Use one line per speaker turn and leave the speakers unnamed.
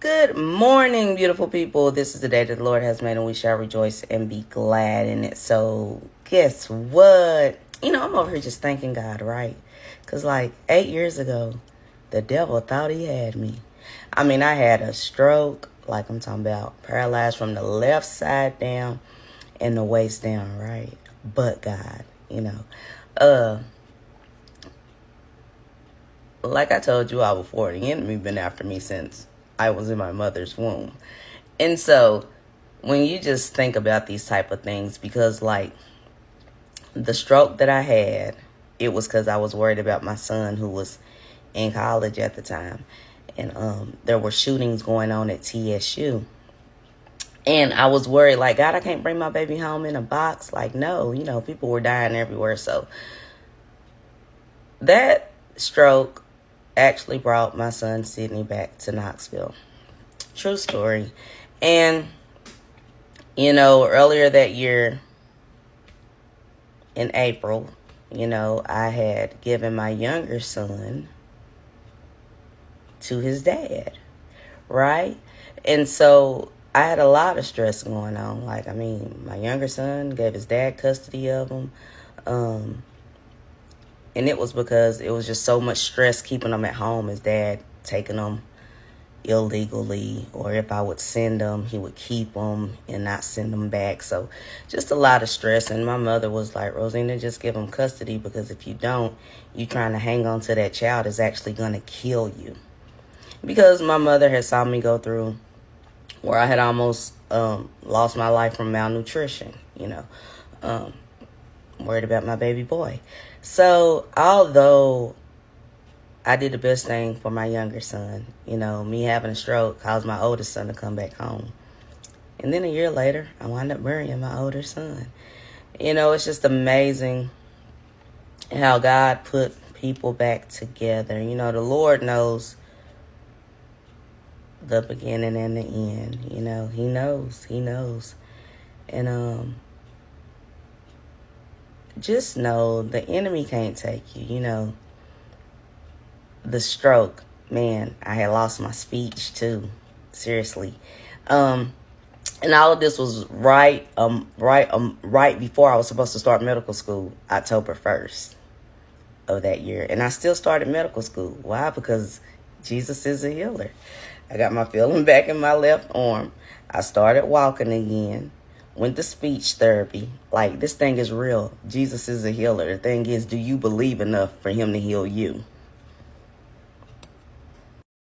Good morning, beautiful people. This is the day that the Lord has made, and we shall rejoice and be glad in it. So, guess what? I'm over here just thanking God, right? Because, 8 years ago, the devil thought he had me. I had a stroke, I'm talking about paralyzed from the left side down and the waist down, right? But God, like I told you all before, the enemy been after me since I was in my mother's womb. And so when you just think about these type of things, because the stroke that I had, it was because I was worried about my son who was in college at the time. And there were shootings going on at TSU. And I was worried, God, I can't bring my baby home in a box. No, people were dying everywhere. So that stroke actually brought my son Sydney back to Knoxville. True story. And, earlier that year in April, I had given my younger son to his dad, right? And so I had a lot of stress going on. My younger son gave his dad custody of him. And it was because it was just so much stress keeping him at home. His dad taking him illegally, or if I would send them, he would keep them and not send them back. So just a lot of stress. And my mother was like, Rosina, just give him custody, because if you don't, you trying to hang on to that child is actually going to kill you. Because my mother had saw me go through where I had almost lost my life from malnutrition, worried about my baby boy. So although I did the best thing for my younger son, me having a stroke caused my oldest son to come back home. And then a year later, I wound up marrying my older son. It's just amazing how God put people back together. The Lord knows the beginning and the end. He knows. And just know the enemy can't take you. The stroke, man, I had lost my speech too, seriously. And all of this was right before I was supposed to start medical school, October 1st of that year. And I still started medical school. Why? Because Jesus is a healer. I got my feeling back in my left arm. I started walking again. Went to speech therapy. This thing is real. Jesus is a healer. The thing is, do you believe enough for him to heal you?